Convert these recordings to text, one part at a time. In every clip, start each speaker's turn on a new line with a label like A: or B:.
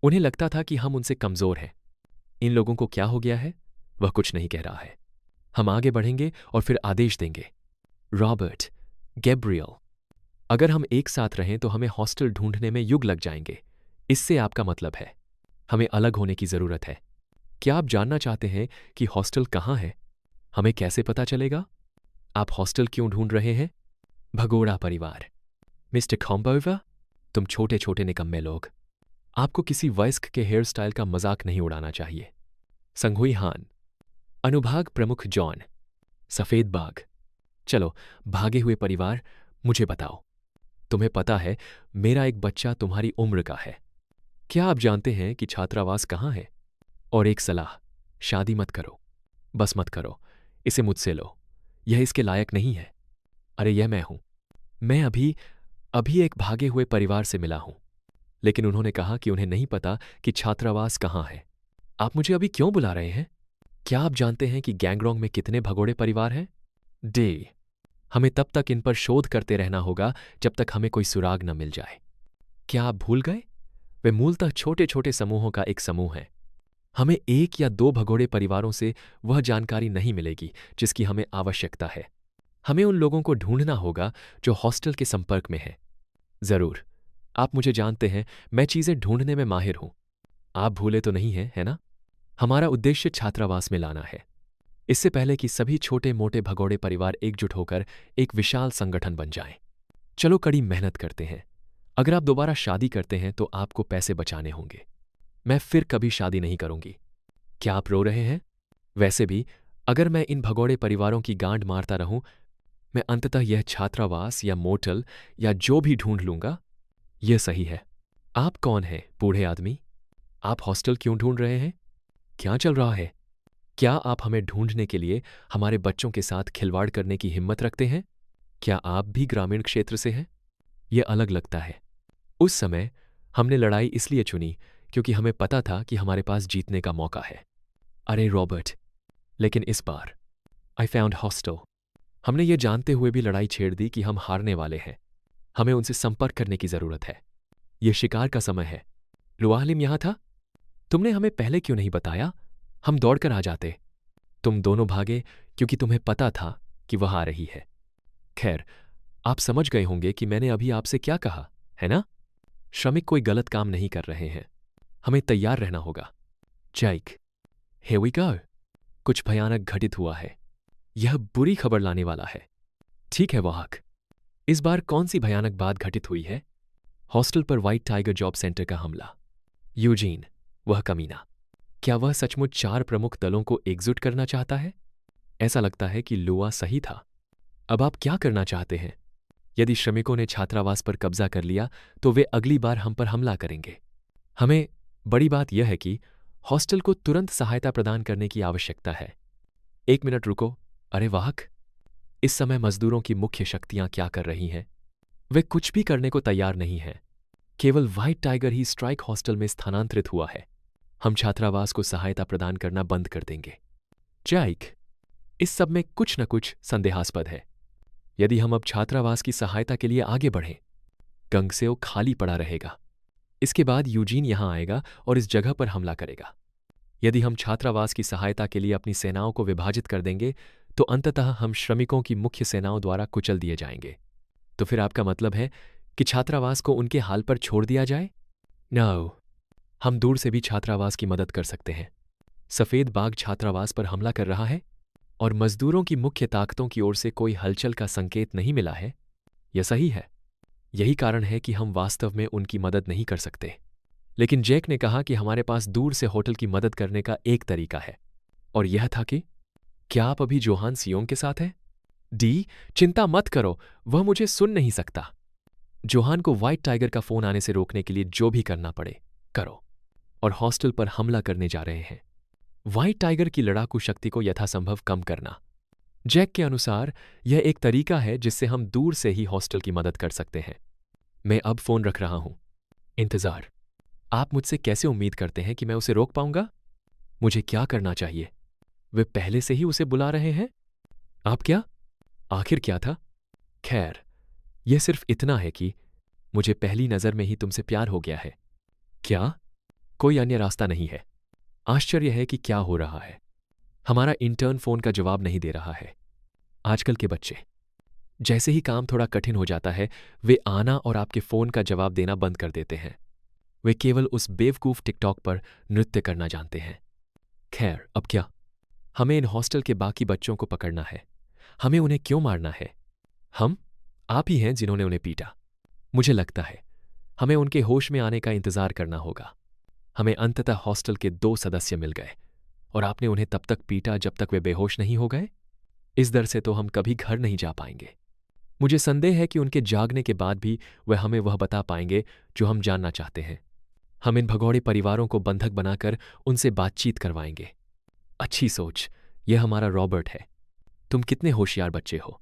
A: उन्हें लगता था कि हम उनसे कमजोर हैं। इन लोगों को क्या हो गया है? वह कुछ नहीं कह रहा है। हम आगे बढ़ेंगे और फिर आदेश देंगे। रॉबर्ट, गैब्रियल, अगर हम एक साथ रहें तो हमें हॉस्टल ढूंढने में युग लग जाएंगे। इससे आपका मतलब है हमें अलग होने की जरूरत है। क्या आप जानना चाहते हैं कि हॉस्टल कहाँ है? हमें कैसे पता चलेगा? आप हॉस्टल क्यों ढूंढ रहे हैं? भगोड़ा परिवार। मिस्टर कॉम्बोवर, तुम छोटे छोटे निकम्मे लोग। आपको किसी वयस्क के हेयर स्टाइल का मजाक नहीं उड़ाना चाहिए। संघुई हान, अनुभाग प्रमुख जॉन, सफेद बाघ। चलो, भागे हुए परिवार, मुझे बताओ। तुम्हें पता है मेरा एक बच्चा तुम्हारी उम्र का है। क्या आप जानते हैं कि छात्रावास कहाँ है? और एक सलाह, शादी मत करो। बस मत करो। इसे मुझसे लो। यह इसके लायक नहीं है। अरे यह मैं हूं। मैं अभी अभी एक भागे हुए परिवार से मिला हूं, लेकिन उन्होंने कहा कि उन्हें नहीं पता कि छात्रावास कहाँ है। आप मुझे अभी क्यों बुला रहे हैं? क्या आप जानते हैं कि गैंगरोंग में कितने भगोड़े परिवार हैं? डे, हमें तब तक इन पर शोध करते रहना होगा जब तक हमें कोई सुराग न मिल जाए। क्या आप भूल गए? वे मूलतः छोटे छोटे समूहों का एक समूह है। हमें एक या दो भगोड़े परिवारों से वह जानकारी नहीं मिलेगी जिसकी हमें आवश्यकता है। हमें उन लोगों को ढूंढना होगा जो हॉस्टल के संपर्क में हैं। जरूर, आप मुझे जानते हैं, मैं चीजें ढूंढने में माहिर हूं। आप भूले तो नहीं हैं, है ना? हमारा उद्देश्य छात्रावास में लाना है, इससे पहले कि सभी छोटे मोटे भगोड़े परिवार एकजुट होकर एक विशाल संगठन बन जाएं। चलो कड़ी मेहनत करते हैं। अगर आप दोबारा शादी करते हैं तो आपको पैसे बचाने होंगे। मैं फिर कभी शादी नहीं करूंगी। क्या आप रो रहे हैं? वैसे भी अगर मैं इन भगोड़े परिवारों की गांड मारता रहूं, मैं अंततः यह छात्रावास या मोटल या जो भी ढूंढ लूंगा। यह सही है। आप कौन हैं, बूढ़े आदमी? आप हॉस्टल क्यों ढूंढ रहे हैं? क्या चल रहा है? क्या आप हमें ढूंढने के लिए हमारे बच्चों के साथ खिलवाड़ करने की हिम्मत रखते हैं? क्या आप भी ग्रामीण क्षेत्र से हैं? यह अलग लगता है। उस समय हमने लड़ाई इसलिए चुनी क्योंकि हमें पता था कि हमारे पास जीतने का मौका है। अरे रॉबर्ट, लेकिन इस बार आई फाउंड हॉस्टल। हमने ये जानते हुए भी लड़ाई छेड़ दी कि हम हारने वाले हैं। हमें उनसे संपर्क करने की जरूरत है। यह शिकार का समय है। लुआहलिम यहां था? तुमने हमें पहले क्यों नहीं बताया? हम दौड़कर आ जाते। तुम दोनों भागे क्योंकि तुम्हें पता था कि वह आ रही है। खैर, आप समझ गए होंगे कि मैंने अभी आपसे क्या कहा, है ना? श्रमिक कोई गलत काम नहीं कर रहे हैं। हमें तैयार रहना होगा। जाइक, here we go। कुछ भयानक घटित हुआ है। यह बुरी खबर लाने वाला है। ठीक है वाहक, इस बार कौन सी भयानक बात घटित हुई है? हॉस्टल पर व्हाइट टाइगर जॉब सेंटर का हमला। यूजीन, वह कमीना, क्या वह सचमुच 4 प्रमुख दलों को एकजुट करना चाहता है? ऐसा लगता है कि लुआ सही था। अब आप क्या करना चाहते हैं? यदि श्रमिकों ने छात्रावास पर कब्जा कर लिया तो वे अगली बार हम पर हमला करेंगे। हमें बड़ी बात यह है कि हॉस्टल को तुरंत सहायता प्रदान करने की आवश्यकता है। 1 मिनट रुको। अरे वाहक, इस समय मजदूरों की मुख्य शक्तियां क्या कर रही हैं? वे कुछ भी करने को तैयार नहीं हैं। केवल व्हाइट टाइगर ही स्ट्राइक हॉस्टल में स्थानांतरित हुआ है। हम छात्रावास को सहायता प्रदान करना बंद कर देंगे। जाइक, इस सब में कुछ न कुछ संदेहास्पद है। यदि हम अब छात्रावास की सहायता के लिए आगे बढ़ें, गंगसेओ खाली पड़ा रहेगा। इसके बाद यूजीन यहां आएगा और इस जगह पर हमला करेगा। यदि हम छात्रावास की सहायता के लिए अपनी सेनाओं को विभाजित कर देंगे तो अंततः हम श्रमिकों की मुख्य सेनाओं द्वारा कुचल दिए जाएंगे। तो फिर आपका मतलब है कि छात्रावास को उनके हाल पर छोड़ दिया जाए? नो, हम दूर से भी छात्रावास की मदद कर सकते हैं। सफेद बाघ छात्रावास पर हमला कर रहा है और मजदूरों की मुख्य ताकतों की ओर से कोई हलचल का संकेत नहीं मिला है। यह सही है। यही कारण है कि हम वास्तव में उनकी मदद नहीं कर सकते। लेकिन जैक ने कहा कि हमारे पास दूर से होटल की मदद करने का एक तरीका है, और यह था कि क्या आप अभी जोहान सियोंग के साथ हैं? डी, चिंता मत करो, वह मुझे सुन नहीं सकता। जोहान को व्हाइट टाइगर का फोन आने से रोकने के लिए जो भी करना पड़े करो, और हॉस्टल पर हमला करने जा रहे हैं। व्हाइट टाइगर की लड़ाकू शक्ति को यथासंभव कम करना। जैक के अनुसार यह एक तरीका है जिससे हम दूर से ही हॉस्टल की मदद कर सकते हैं। मैं अब फोन रख रहा हूं। इंतजार। आप मुझसे कैसे उम्मीद करते हैं कि मैं उसे रोक पाऊंगा? मुझे क्या करना चाहिए? वे पहले से ही उसे बुला रहे हैं। आप क्या? आखिर क्या था? खैर, यह सिर्फ इतना है कि मुझे पहली नजर में ही तुमसे प्यार हो गया है। क्या? कोई अन्य रास्ता नहीं है। आश्चर्य है कि क्या हो रहा है। हमारा इंटर्न फोन का जवाब नहीं दे रहा है। आजकल के बच्चे, जैसे ही काम थोड़ा कठिन हो जाता है, वे आना और आपके फोन का जवाब देना बंद कर देते हैं। वे केवल उस बेवकूफ टिकटॉक पर नृत्य करना जानते हैं। खैर, अब क्या? हमें इन हॉस्टल के बाकी बच्चों को पकड़ना है। हमें उन्हें क्यों मारना है? हम? आप ही हैं जिन्होंने उन्हें पीटा। मुझे लगता है हमें उनके होश में आने का इंतजार करना होगा। हमें अंततः हॉस्टल के 2 सदस्य मिल गए और आपने उन्हें तब तक पीटा जब तक वे बेहोश नहीं हो गए। इस डर से तो हम कभी घर नहीं जा पाएंगे। मुझे संदेह है कि उनके जागने के बाद भी वे हमें वह बता पाएंगे जो हम जानना चाहते हैं। हम इन भगोड़े परिवारों को बंधक बनाकर उनसे बातचीत करवाएंगे। अच्छी सोच। यह हमारा रॉबर्ट है। तुम कितने होशियार बच्चे हो।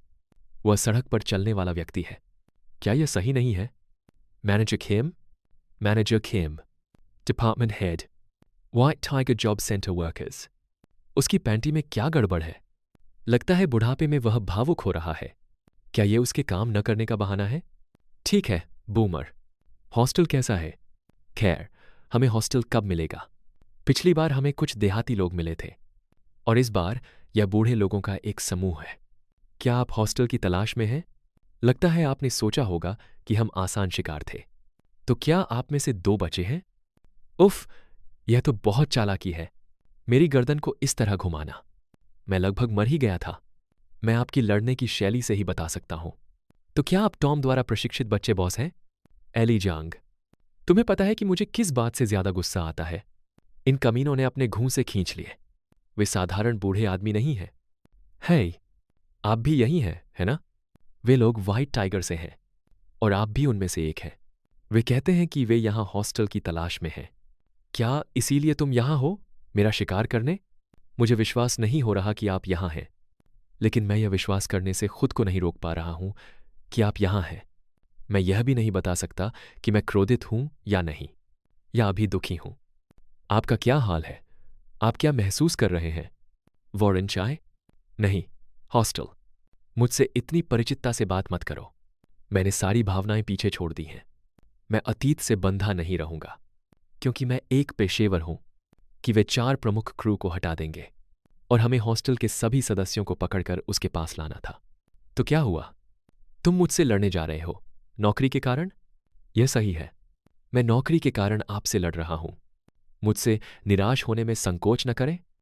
A: वह सड़क पर चलने वाला व्यक्ति है। क्या यह सही नहीं है? Manager Khem, department head, white tiger job centre workers. उसकी पैंटी में क्या गड़बड़ है? लगता है बुढ़ापे में वह भावुक हो रहा है। क्या यह उसके काम न करने का बहाना है? ठीक है, बूमर। हॉस्टल कैसा है? खैर, हमें हॉस्टल कब मिलेगा? पिछली बार हमें कुछ देहाती लोग मिले थे और इस बार यह बूढ़े लोगों का एक समूह है। क्या आप हॉस्टल की तलाश में हैं? लगता है आपने सोचा होगा कि हम आसान शिकार थे। तो क्या आप में से 2 बचे हैं? उफ, यह तो बहुत चालाकी है, मेरी गर्दन को इस तरह घुमाना। मैं लगभग मर ही गया था। मैं आपकी लड़ने की शैली से ही बता सकता हूं। तो क्या आप टॉम द्वारा प्रशिक्षित बच्चे बॉस हैं? एली जांग, तुम्हें पता है कि मुझे किस बात से ज्यादा गुस्सा आता है? इन कमीनों ने अपने घूं से खींच लिए। वे साधारण बूढ़े आदमी नहीं हैं। है, आप भी यही हैं, है ना? वे लोग व्हाइट टाइगर से हैं और आप भी उनमें से एक हैं। वे कहते हैं कि वे यहां हॉस्टल की तलाश में हैं। क्या इसीलिए तुम यहां हो, मेरा शिकार करने? मुझे विश्वास नहीं हो रहा कि आप यहां हैं, लेकिन मैं यह विश्वास करने से खुद को नहीं रोक पा रहा हूं कि आप यहां हैं। मैं यह भी नहीं बता सकता कि मैं क्रोधित हूं या नहीं, या अभी दुखी हूं। आपका क्या हाल है? आप क्या महसूस कर रहे हैं? वॉरेन चाय? नहीं, हॉस्टल। मुझसे इतनी परिचितता से बात मत करो। मैंने सारी भावनाएं पीछे छोड़ दी हैं। मैं अतीत से बंधा नहीं रहूंगा, क्योंकि मैं एक पेशेवर हूं कि वे 4 प्रमुख क्रू को हटा देंगे और हमें हॉस्टल के सभी सदस्यों को पकड़कर उसके पास लाना था। तो क्या हुआ? तुम मुझसे लड़ने जा रहे हो, नौकरी के कारण? यह सही है, मैं नौकरी के कारण आपसे लड़ रहा हूं। मुझसे निराश होने में संकोच न करें।